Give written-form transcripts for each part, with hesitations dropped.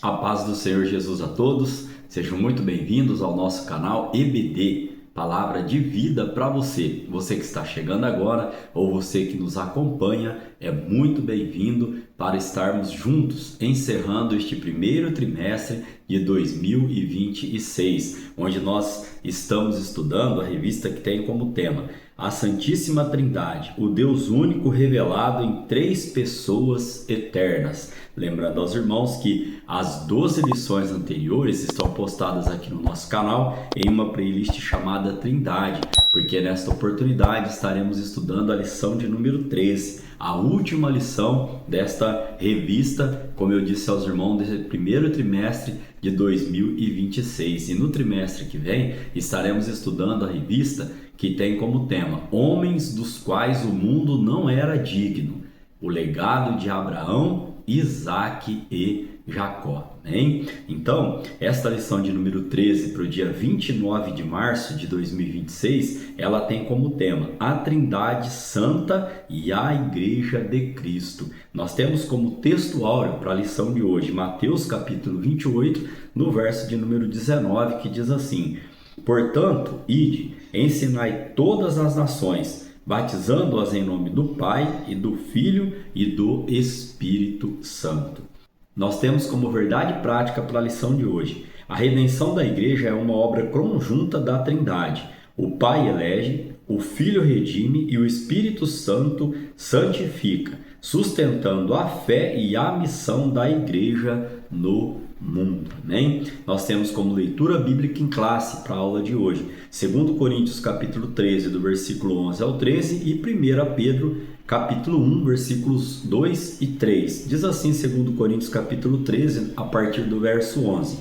A paz do Senhor Jesus a todos, sejam muito bem-vindos ao nosso canal EBD, Palavra de Vida para você. Você que está chegando agora ou você que nos acompanha, é muito bem-vindo para estarmos juntos, encerrando este primeiro trimestre de 2026, onde nós estamos estudando a revista que tem como tema a Santíssima Trindade, o Deus único revelado em três pessoas eternas. Lembrando aos irmãos que as 12 lições anteriores estão postadas aqui no nosso canal em uma playlist chamada Trindade, porque nesta oportunidade estaremos estudando a lição de número 13, a última lição desta revista, como eu disse aos irmãos, desse primeiro trimestre de 2026. E no trimestre que vem estaremos estudando a revista que tem como tema Homens dos quais o mundo não era digno, o legado de Abraão, Isaac e Jacó. Amém? Então, esta lição de número 13 para o dia 29 de março de 2026, ela tem como tema a Trindade Santa e a Igreja de Cristo. Nós temos como texto áureo para a lição de hoje, Mateus capítulo 28, no verso de número 19, que diz assim: Portanto, ide, ensinai todas as nações, batizando-as em nome do Pai e do Filho e do Espírito Santo. Nós temos como verdade prática para a lição de hoje: a redenção da igreja é uma obra conjunta da Trindade. O Pai elege, o Filho redime e o Espírito Santo santifica, sustentando a fé e a missão da igreja no mundo. Amém? Nós temos como leitura bíblica em classe para a aula de hoje 2 Coríntios capítulo 13, do versículo 11 ao 13 e 1 Pedro capítulo 1, versículos 2 e 3. Diz assim 2 Coríntios capítulo 13, a partir do verso 11: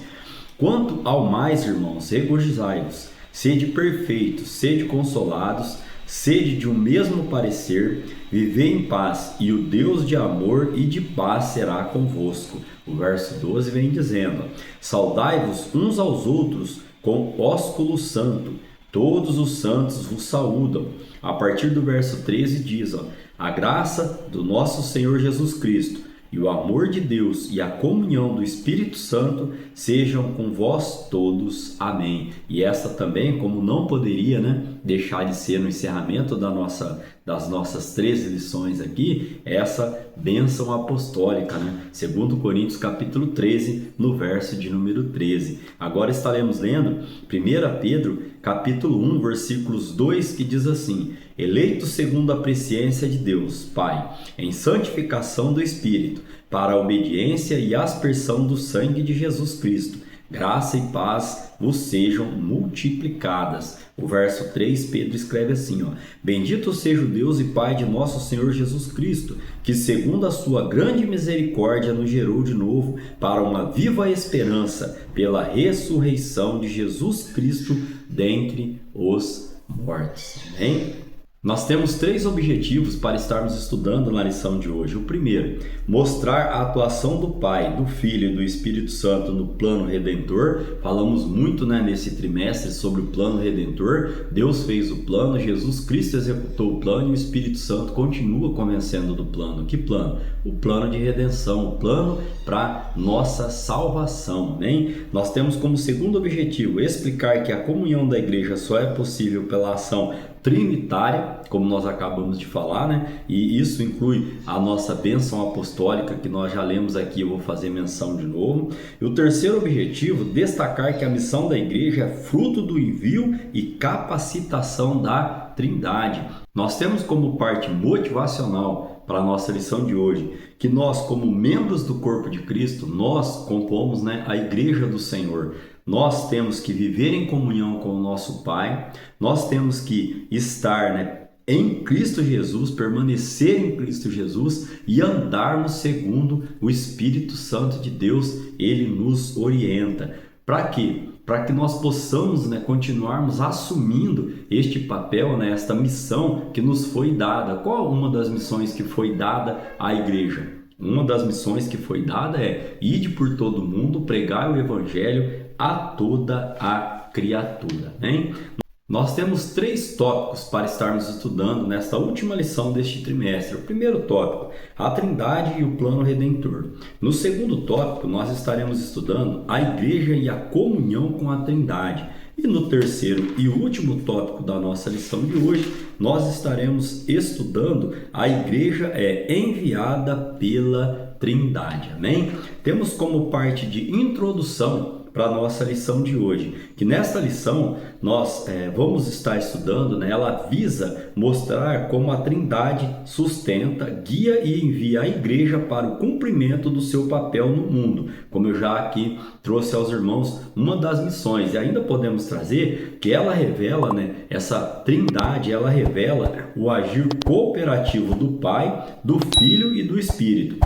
Quanto ao mais, irmãos, regozijai-vos, sede perfeitos, sede consolados, sede de um mesmo parecer, vivei em paz, e o Deus de amor e de paz será convosco. O verso 12 vem dizendo: Saudai-vos uns aos outros com ósculo santo, todos os santos vos saúdam. A partir do verso 13 diz: a graça do nosso Senhor Jesus Cristo e o amor de Deus e a comunhão do Espírito Santo sejam com vós todos. Amém. E essa também, como não poderia, deixar de ser no encerramento das nossas 13 lições aqui, essa bênção apostólica, 2 Coríntios capítulo 13, no verso de número 13. Agora estaremos lendo 1 Pedro capítulo 1, versículos 2, que diz assim: Eleitos segundo a presciência de Deus, Pai, em santificação do Espírito, para a obediência e aspersão do sangue de Jesus Cristo, graça e paz vos sejam multiplicadas. O verso 3, Pedro escreve assim: Bendito seja o Deus e Pai de nosso Senhor Jesus Cristo, que segundo a sua grande misericórdia nos gerou de novo para uma viva esperança pela ressurreição de Jesus Cristo dentre os mortos. Amém? Nós temos 3 objetivos para estarmos estudando na lição de hoje. O primeiro, mostrar a atuação do Pai, do Filho e do Espírito Santo no plano redentor. Falamos muito nesse trimestre sobre o plano redentor. Deus fez o plano, Jesus Cristo executou o plano e o Espírito Santo continua convencendo do plano. Que plano? O plano de redenção, o plano para nossa salvação. Amém? Nós temos como segundo objetivo explicar que a comunhão da igreja só é possível pela ação trinitária, como nós acabamos de falar, e isso inclui a nossa bênção apostólica, que nós já lemos aqui, eu vou fazer menção de novo. E o terceiro objetivo, destacar que a missão da igreja é fruto do envio e capacitação da Trindade. Nós temos como parte motivacional para a nossa lição de hoje que nós, como membros do corpo de Cristo, nós compomos a igreja do Senhor. Nós temos que viver em comunhão com o nosso Pai, nós temos que estar em Cristo Jesus, permanecer em Cristo Jesus e andarmos segundo o Espírito Santo de Deus. Ele nos orienta. Para quê? Para que nós possamos continuarmos assumindo este papel, esta missão que nos foi dada. Qual uma das missões que foi dada à igreja? Uma das missões que foi dada é: ide por todo mundo, pregai o evangelho a toda a criatura. nós temos 3 tópicos para estarmos estudando nesta última lição deste trimestre. O primeiro tópico, a Trindade e o plano redentor. No segundo tópico, nós estaremos estudando a igreja e a comunhão com a Trindade. E no terceiro e último tópico da nossa lição de hoje, nós estaremos estudando a igreja é enviada pela Trindade. Amém? Temos como parte de introdução para a nossa lição de hoje, que nesta lição nós vamos estar estudando, né? Ela visa mostrar como a Trindade sustenta, guia e envia a igreja para o cumprimento do seu papel no mundo, como eu já aqui trouxe aos irmãos uma das missões, e ainda podemos trazer que ela revela, né? Essa Trindade, ela revela o agir cooperativo do Pai, do Filho e do Espírito,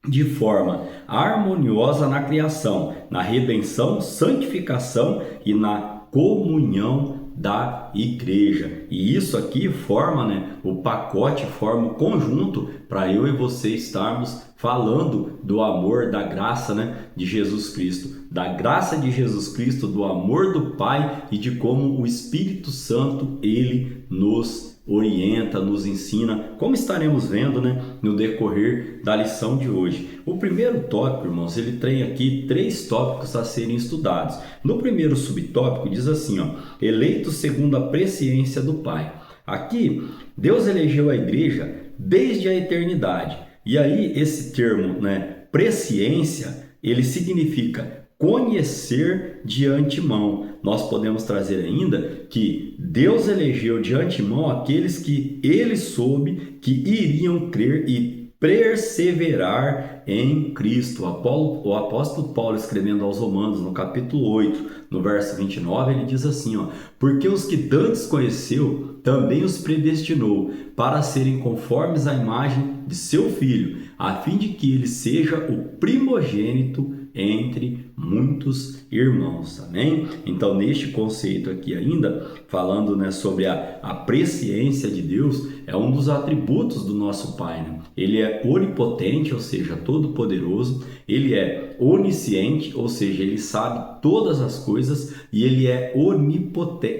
de forma harmoniosa na criação, na redenção, santificação e na comunhão da igreja. E isso aqui forma, né, o pacote, forma o conjunto para eu e você estarmos falando do amor, da graça, né, de Jesus Cristo, da graça de Jesus Cristo, do amor do Pai e de como o Espírito Santo, ele nos orienta, nos ensina, como estaremos vendo, né, no decorrer da lição de hoje. O primeiro tópico, irmãos, ele tem aqui 3 tópicos a serem estudados. No primeiro subtópico diz assim, ó, eleitos segundo a presciência do Pai. Aqui, Deus elegeu a igreja desde a eternidade. E aí, esse termo, né, presciência, ele significa conhecer de antemão. Nós podemos trazer ainda que Deus elegeu de antemão aqueles que ele soube que iriam crer e perseverar em Cristo. O apóstolo Paulo, escrevendo aos Romanos, no capítulo 8, no verso 29, ele diz assim, ó, porque os que dantes conheceu, também os predestinou para serem conformes à imagem de seu Filho, a fim de que ele seja o primogênito entre muitos irmãos, amém? Então, neste conceito aqui ainda, falando, né, sobre a presciência de Deus, é um dos atributos do nosso Pai, né? Ele é onipotente, ou seja, todo-poderoso, ele é onisciente, ou seja, ele sabe todas as coisas, e ele é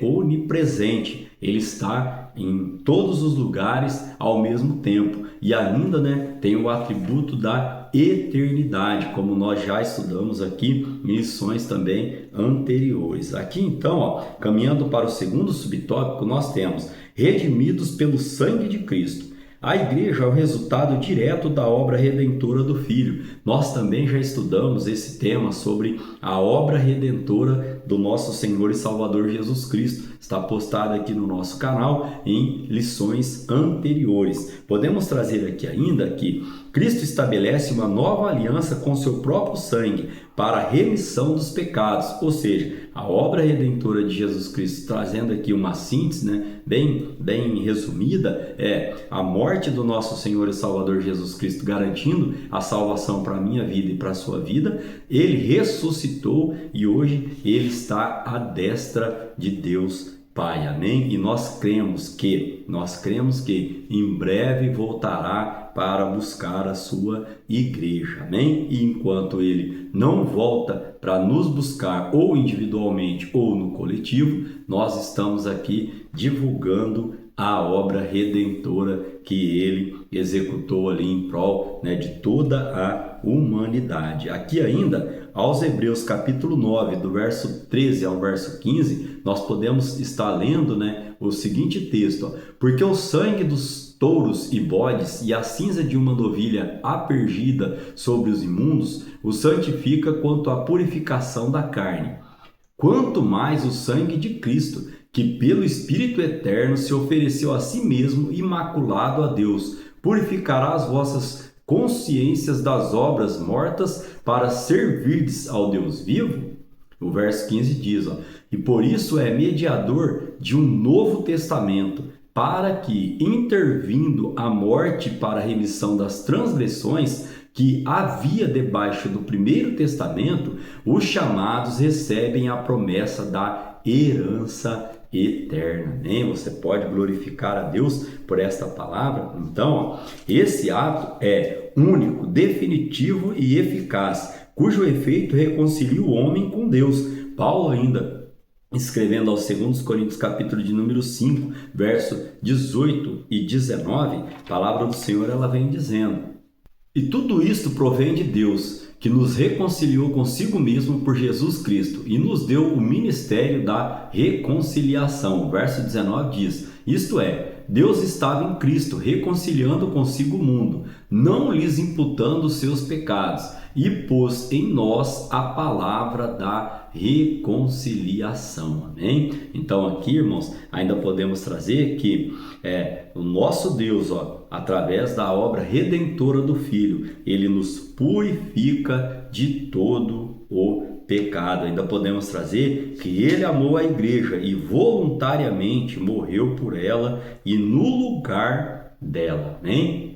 onipresente, ele está em todos os lugares ao mesmo tempo, e ainda, né, tem o atributo da eternidade, como nós já estudamos aqui em lições também anteriores. Aqui então, ó, caminhando para o segundo subtópico, nós temos redimidos pelo sangue de Cristo. A igreja é o resultado direto da obra redentora do Filho. Nós também já estudamos esse tema sobre a obra redentora do nosso Senhor e Salvador Jesus Cristo. Está postado aqui no nosso canal em lições anteriores. Podemos trazer aqui ainda que Cristo estabelece uma nova aliança com seu próprio sangue para a remissão dos pecados, ou seja, a obra redentora de Jesus Cristo, trazendo aqui uma síntese, né, bem resumida, é a morte do nosso Senhor e Salvador Jesus Cristo, garantindo a salvação para a minha vida e para a sua vida. Ele ressuscitou e hoje ele está à destra de Deus Pai, amém? E nós cremos que em breve voltará para buscar a sua igreja, amém? E enquanto ele não volta para nos buscar ou individualmente ou no coletivo, nós estamos aqui divulgando a obra redentora que ele executou ali em prol, né, de toda a humanidade. Aqui ainda, aos Hebreus capítulo 9, do verso 13 ao verso 15, nós podemos estar lendo, né, o seguinte texto, ó, porque o sangue dos touros e bodes e a cinza de uma novilha aspergida sobre os imundos o santifica quanto à purificação da carne. Quanto mais o sangue de Cristo, que pelo Espírito Eterno se ofereceu a si mesmo imaculado a Deus, purificará as vossas consciências das obras mortas para servirdes ao Deus vivo? O verso 15 diz, ó, e por isso é mediador de um novo testamento, para que, intervindo a morte para a remissão das transgressões que havia debaixo do primeiro testamento, os chamados recebem a promessa da herança eterna. Né? Você pode glorificar a Deus por esta palavra? Então, ó, esse ato é único, definitivo e eficaz, cujo efeito reconcilia o homem com Deus. Paulo ainda escrevendo aos 2 Coríntios, capítulo de número 5, verso 18 e 19, a palavra do Senhor ela vem dizendo: e tudo isto provém de Deus, que nos reconciliou consigo mesmo por Jesus Cristo e nos deu o ministério da reconciliação. O verso 19 diz: isto é, Deus estava em Cristo reconciliando consigo o mundo, não lhes imputando os seus pecados, e pôs em nós a palavra da reconciliação. Amém? Então aqui, irmãos, ainda podemos trazer que o nosso Deus, através da obra redentora do Filho, ele nos purifica de todo o pecado. Ainda podemos trazer que ele amou a igreja e voluntariamente morreu por ela e no lugar dela. Amém?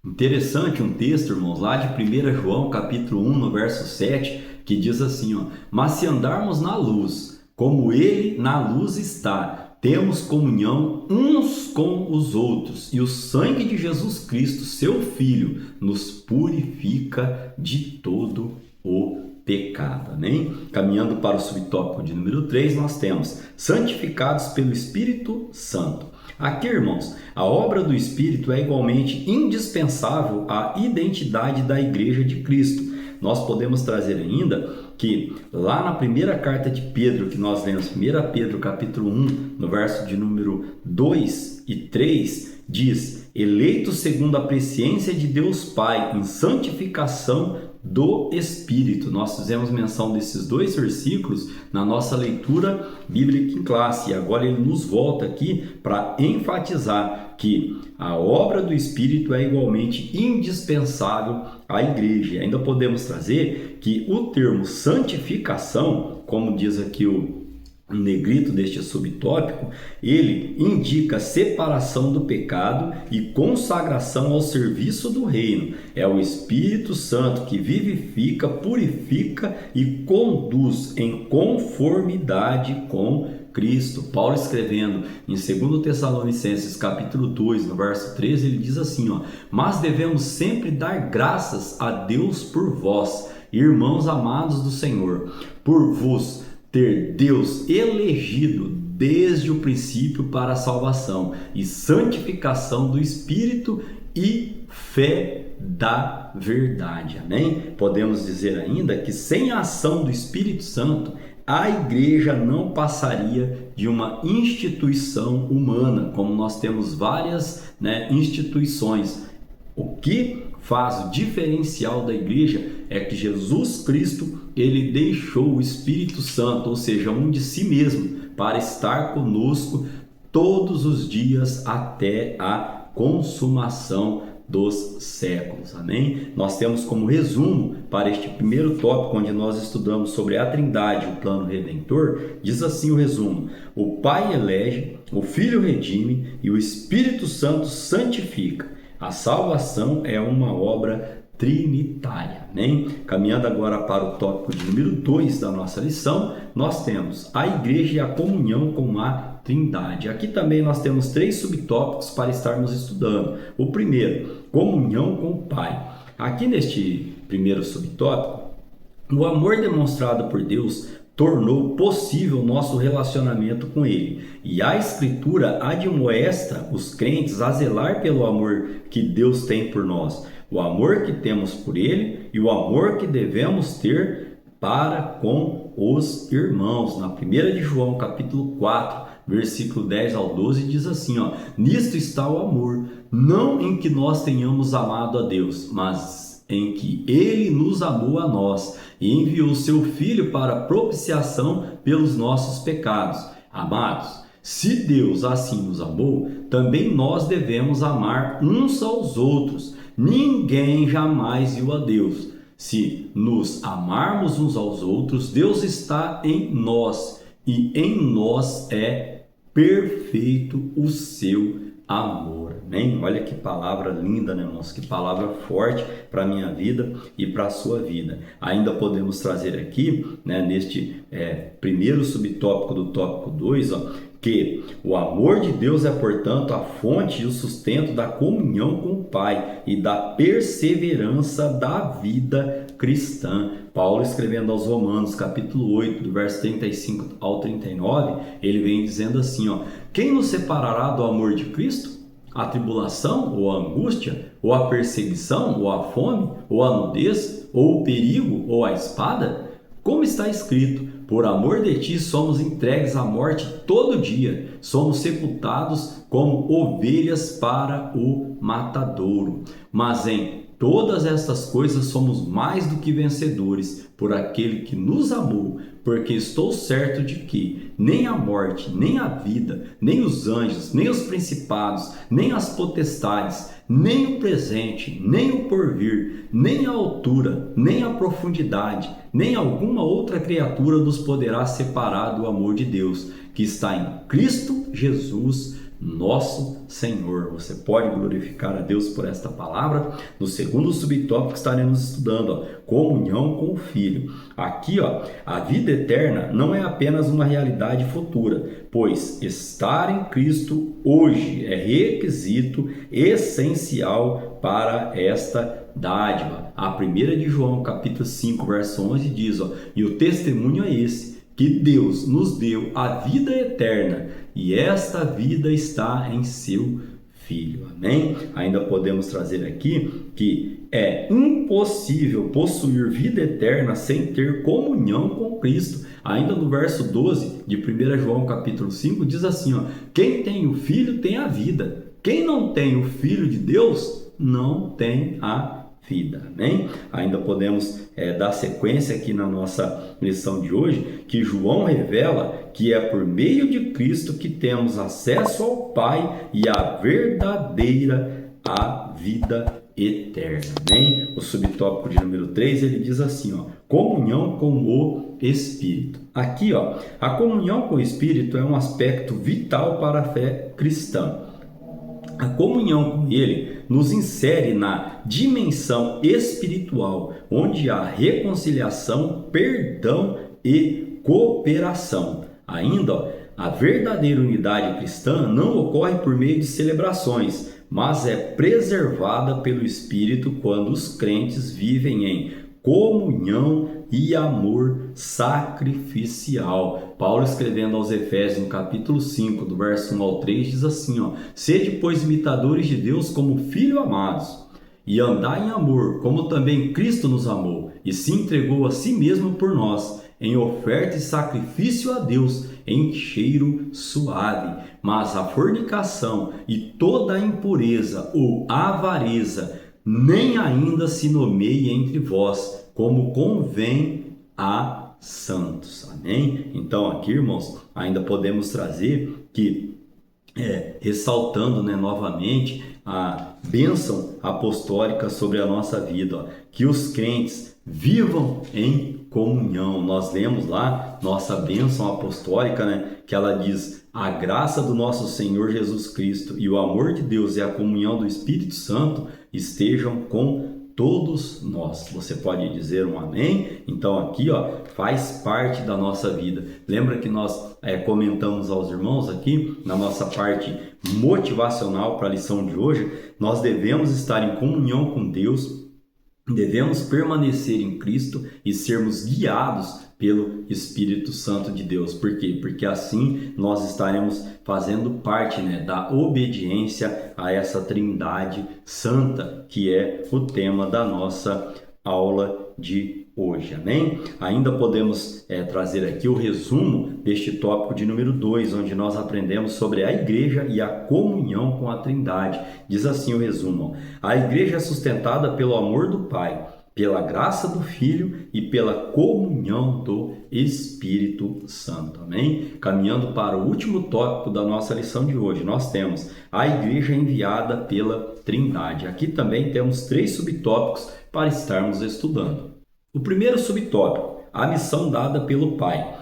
Interessante um texto, irmãos, lá de 1 João, capítulo 1, no verso 7, que diz assim, mas se andarmos na luz, como ele na luz está, temos comunhão uns com os outros, e o sangue de Jesus Cristo, seu Filho, nos purifica de todo o pecado. Amém? Caminhando para o subtópico de número 3, nós temos santificados pelo Espírito Santo. Aqui, irmãos, a obra do Espírito é igualmente indispensável à identidade da Igreja de Cristo. Nós podemos trazer ainda que lá na primeira carta de Pedro, que nós lemos, 1 Pedro capítulo 1, no verso de número 2 e 3, diz: eleitos segundo a presciência de Deus Pai, em santificação do Espírito. Nós fizemos menção desses dois versículos na nossa leitura bíblica em classe, e agora ele nos volta aqui para enfatizar que a obra do Espírito é igualmente indispensável à igreja. Ainda podemos trazer que o termo santificação, como diz aqui o negrito deste subtópico, ele indica separação do pecado e consagração ao serviço do reino. É o Espírito Santo que vivifica, purifica e conduz em conformidade com Cristo. Paulo, escrevendo em 2 Tessalonicenses capítulo 2, no verso 13, ele diz assim, mas devemos sempre dar graças a Deus por vós, irmãos amados do Senhor, por vos ter Deus elegido desde o princípio para a salvação e santificação do Espírito e fé da verdade. Amém? Podemos dizer ainda que sem a ação do Espírito Santo, a igreja não passaria de uma instituição humana, como nós temos várias instituições. O que faz o diferencial da igreja é que Jesus Cristo, ele deixou o Espírito Santo, ou seja, um de si mesmo, para estar conosco todos os dias até a consumação dos séculos. Amém? Nós temos como resumo para este primeiro tópico, onde nós estudamos sobre a Trindade, o plano redentor, diz assim o resumo: o Pai elege, o Filho redime e o Espírito Santo santifica. A salvação é uma obra trinitária. Amém? Caminhando agora para o tópico de número 2 da nossa lição, nós temos a igreja e a comunhão com a Trindade. Aqui também nós temos 3 subtópicos para estarmos estudando. O primeiro, comunhão com o Pai. Aqui neste primeiro subtópico, o amor demonstrado por Deus tornou possível nosso relacionamento com Ele. E a Escritura admoesta os crentes a zelar pelo amor que Deus tem por nós, o amor que temos por Ele e o amor que devemos ter para com os irmãos. Na 1 de João, capítulo 4, versículo 10 ao 12, diz assim, nisto está o amor, não em que nós tenhamos amado a Deus, mas em que Ele nos amou a nós e enviou seu Filho para propiciação pelos nossos pecados. Amados, se Deus assim nos amou, também nós devemos amar uns aos outros. Ninguém jamais viu a Deus. Se nos amarmos uns aos outros, Deus está em nós e em nós é perfeito o seu amor. Amém? Olha que palavra linda, né, irmãos? Que palavra forte para a minha vida e para a sua vida. Ainda podemos trazer aqui, neste primeiro subtópico do tópico 2, que o amor de Deus é, portanto, a fonte e o sustento da comunhão com o Pai e da perseverança da vida cristã. Paulo, escrevendo aos Romanos, capítulo 8, do verso 35 ao 39, ele vem dizendo assim, ó: quem nos separará do amor de Cristo? A tribulação, ou a angústia, ou a perseguição, ou a fome, ou a nudez, ou o perigo, ou a espada? Como está escrito: por amor de ti somos entregues à morte todo dia, somos sepultados como ovelhas para o matadouro. Mas em todas estas coisas somos mais do que vencedores por aquele que nos amou, porque estou certo de que nem a morte, nem a vida, nem os anjos, nem os principados, nem as potestades, nem o presente, nem o porvir, nem a altura, nem a profundidade, nem alguma outra criatura nos poderá separar do amor de Deus, que está em Cristo Jesus, nosso Senhor. Você pode glorificar a Deus por esta palavra. No segundo subtópico estaremos estudando, ó, comunhão com o Filho. Aqui, ó, a vida eterna não é apenas uma realidade futura, pois estar em Cristo hoje é requisito essencial para esta dádiva. A 1 de João, capítulo 5, verso 11 diz, ó: e o testemunho é esse, que Deus nos deu a vida eterna, e esta vida está em seu Filho. Amém? Ainda podemos trazer aqui que é impossível possuir vida eterna sem ter comunhão com Cristo. Ainda no verso 12 de 1 João capítulo 5 diz assim, ó: quem tem o Filho tem a vida. Quem não tem o Filho de Deus não tem a vida. Amém? Ainda podemos dar sequência aqui na nossa lição de hoje, que João revela que é por meio de Cristo que temos acesso ao Pai e a verdadeira vida eterna. Amém? O subtópico de número 3, ele diz assim, ó: comunhão com o Espírito. Aqui, ó, a comunhão com o Espírito é um aspecto vital para a fé cristã. A comunhão com Ele nos insere na dimensão espiritual, onde há reconciliação, perdão e cooperação. Ainda, ó, a verdadeira unidade cristã não ocorre por meio de celebrações, mas é preservada pelo Espírito quando os crentes vivem em comunhão e amor sacrificial. Paulo, escrevendo aos Efésios, no capítulo 5, do verso 1 ao 3, diz assim, ó: sede, pois, imitadores de Deus como filhos amados, e andai em amor, como também Cristo nos amou, e se entregou a si mesmo por nós, em oferta e sacrifício a Deus, em cheiro suave. Mas a fornicação e toda a impureza ou avareza nem ainda se nomeie entre vós, como convém a santos. Amém? Então aqui, irmãos, ainda podemos trazer que, ressaltando, novamente a bênção apostólica sobre a nossa vida, ó, que os crentes vivam em comunhão. Nós lemos lá nossa bênção apostólica, que ela diz: a graça do nosso Senhor Jesus Cristo e o amor de Deus e a comunhão do Espírito Santo estejam com todos nós. Você pode dizer um amém? Então aqui, ó, faz parte da nossa vida. Lembra que nós comentamos aos irmãos aqui na nossa parte motivacional para a lição de hoje? Nós devemos estar em comunhão com Deus, devemos permanecer em Cristo e sermos guiados pelo Espírito Santo de Deus. Por quê? Porque assim nós estaremos fazendo parte, da obediência a essa Trindade Santa, que é o tema da nossa aula de hoje. Amém? Ainda podemos trazer aqui o resumo deste tópico de número 2, onde nós aprendemos sobre a igreja e a comunhão com a Trindade. Diz assim o resumo: a igreja é sustentada pelo amor do Pai, pela graça do Filho e pela comunhão do Espírito Santo. Amém? Caminhando para o último tópico da nossa lição de hoje, nós temos a igreja enviada pela Trindade. Aqui também temos 3 subtópicos para estarmos estudando. O primeiro subtópico: a missão dada pelo Pai.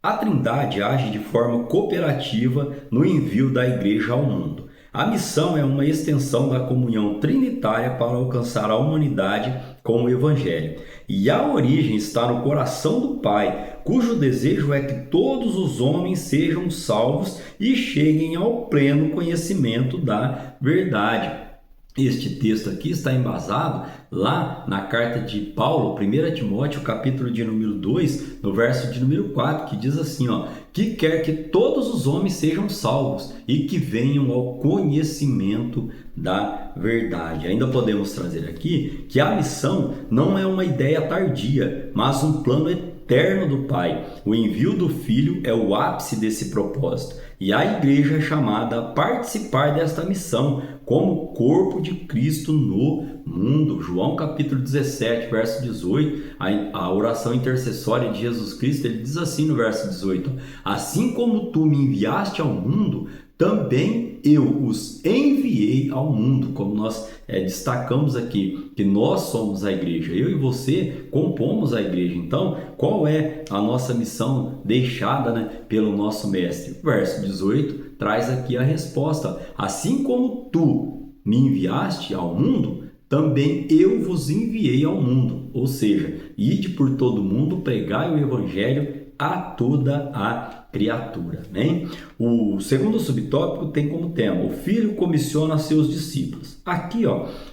A Trindade age de forma cooperativa no envio da igreja ao mundo. A missão é uma extensão da comunhão trinitária para alcançar a humanidade com o Evangelho. E a origem está no coração do Pai, cujo desejo é que todos os homens sejam salvos e cheguem ao pleno conhecimento da verdade. Este texto aqui está embasado lá na carta de Paulo, 1 Timóteo, capítulo de número 2, no verso de número 4, que diz assim, que quer que todos os homens sejam salvos e que venham ao conhecimento da verdade. Ainda podemos trazer aqui que a missão não é uma ideia tardia, mas um plano eterno do Pai. O envio do Filho é o ápice desse propósito. E a igreja é chamada a participar desta missão como corpo de Cristo no mundo. João capítulo 17, verso 18, a oração intercessória de Jesus Cristo, ele diz assim no verso 18, assim como tu me enviaste ao mundo, também eu os enviei ao mundo. Como nós destacamos aqui, que nós somos a igreja, eu e você compomos a igreja. Então, qual é a nossa missão deixada, pelo nosso mestre? Verso 18 traz aqui a resposta. Assim como tu me enviaste ao mundo, também eu vos enviei ao mundo. Ou seja, ide por todo mundo, pregai o evangelho a toda a criatura. O segundo subtópico tem como tema: o Filho comissiona seus discípulos. Aqui,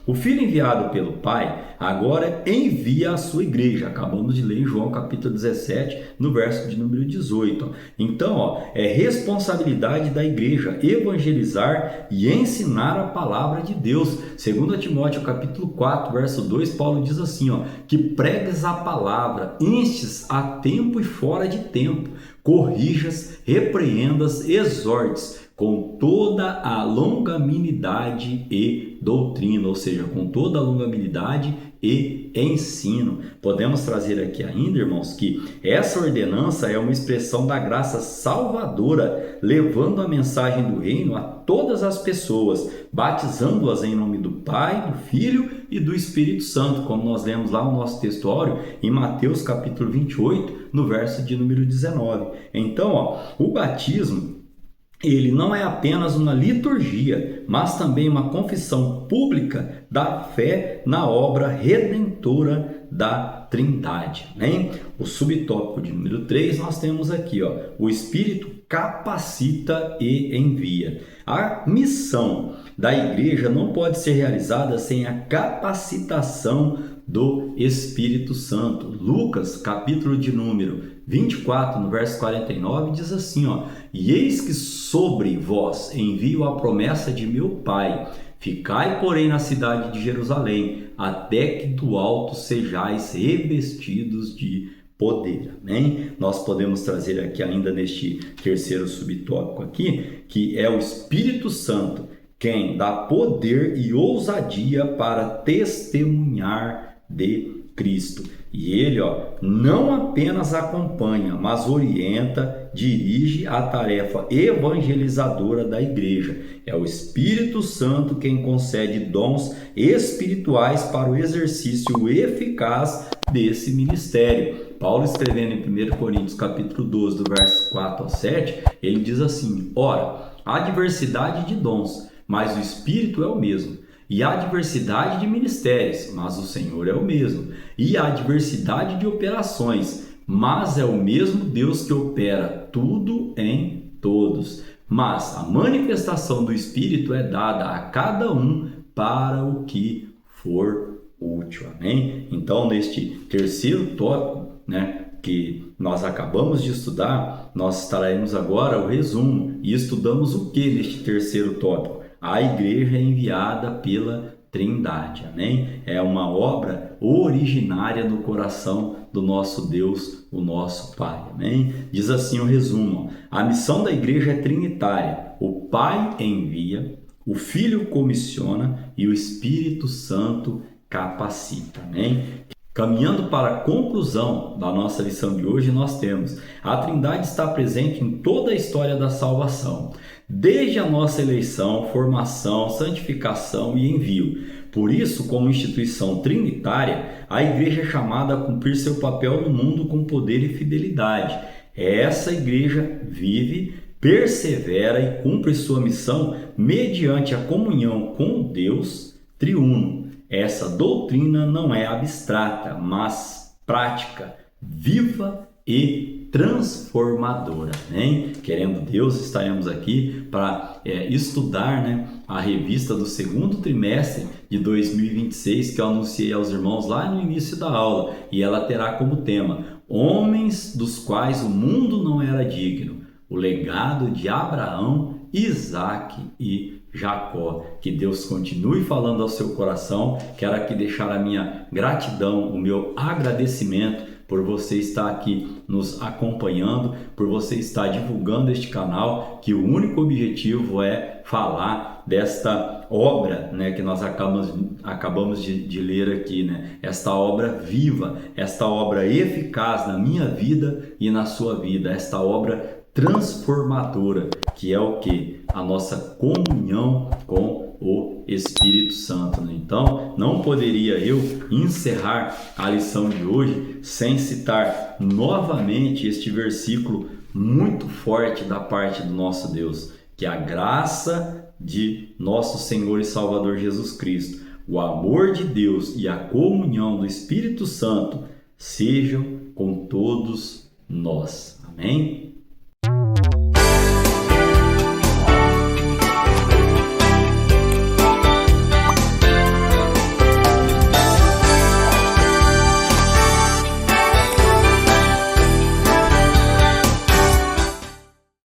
o Filho enviado pelo Pai agora envia a sua igreja. Acabamos de ler em João capítulo 17, no verso de número 18. Então, é responsabilidade da igreja evangelizar e ensinar a palavra de Deus. 2 Timóteo capítulo 4, verso 2, Paulo diz assim, que pregues a palavra, instes a tempo e fora de tempo, corrijas, repreendas, exortes com toda a longanimidade e doutrina, ou seja, com toda a longanimidade e ensino. Podemos trazer aqui ainda, irmãos, que essa ordenança é uma expressão da graça salvadora, levando a mensagem do reino a todas as pessoas, batizando-as em nome do Pai, do Filho e do Espírito Santo, como nós lemos lá no nosso textuário em Mateus capítulo 28, no verso de número 19. Então, o batismo, ele não é apenas uma liturgia, mas também uma confissão pública da fé na obra redentora da Trindade. O subtópico de número 3 nós temos aqui, o Espírito capacita e envia. A missão da igreja não pode ser realizada sem a capacitação do Espírito Santo. Lucas, capítulo de número 24, no verso 49, diz assim, e eis que sobre vós envio a promessa de meu Pai, ficai, porém, na cidade de Jerusalém, até que do alto sejais revestidos de poder. Nós podemos trazer aqui ainda neste terceiro subtópico aqui, que é o Espírito Santo, quem dá poder e ousadia para testemunhar de Cristo. E ele, não apenas acompanha, mas orienta, dirige a tarefa evangelizadora da igreja. É o Espírito Santo quem concede dons espirituais para o exercício eficaz desse ministério. Paulo, escrevendo em 1 Coríntios capítulo 12, do verso 4 ao 7, ele diz assim, ora, há diversidade de dons, mas o Espírito é o mesmo. E há diversidade de ministérios, mas o Senhor é o mesmo. E há diversidade de operações, mas é o mesmo Deus que opera tudo em todos. Mas a manifestação do Espírito é dada a cada um para o que for útil. Amém? Então, neste terceiro tópico, que nós acabamos de estudar, nós traremos agora o resumo e estudamos o que neste terceiro tópico? A igreja é enviada pela Trindade, amém? É uma obra originária no coração do nosso Deus, o nosso Pai, amém? Diz assim o resumo, a missão da igreja é trinitária, o Pai envia, o Filho comissiona e o Espírito Santo capacita, amém? Caminhando para a conclusão da nossa lição de hoje, nós temos: a Trindade está presente em toda a história da salvação, desde a nossa eleição, formação, santificação e envio. Por isso, como instituição trinitária, a igreja é chamada a cumprir seu papel no mundo com poder e fidelidade. Essa igreja vive, persevera e cumpre sua missão mediante a comunhão com Deus triuno. Essa doutrina não é abstrata, mas prática, viva e transformadora. Amém? Querendo Deus, estaremos aqui para estudar, né, a revista do segundo trimestre de 2026, que eu anunciei aos irmãos lá no início da aula, e ela terá como tema Homens dos quais o mundo não era digno, o legado de Abraão, Isaque e Jacó. Que Deus continue falando ao seu coração. Quero aqui deixar a minha gratidão, o meu agradecimento por você estar aqui nos acompanhando, por você estar divulgando este canal, que o único objetivo é falar desta obra, né, que nós acabamos de ler aqui, né? Esta obra viva, esta obra eficaz na minha vida e na sua vida, esta obra transformadora, que é o que? A nossa comunhão com o Espírito Santo. Né? Então, não poderia eu encerrar a lição de hoje sem citar novamente este versículo muito forte da parte do nosso Deus, que a graça de nosso Senhor e Salvador Jesus Cristo, o amor de Deus e a comunhão do Espírito Santo sejam com todos nós. Amém?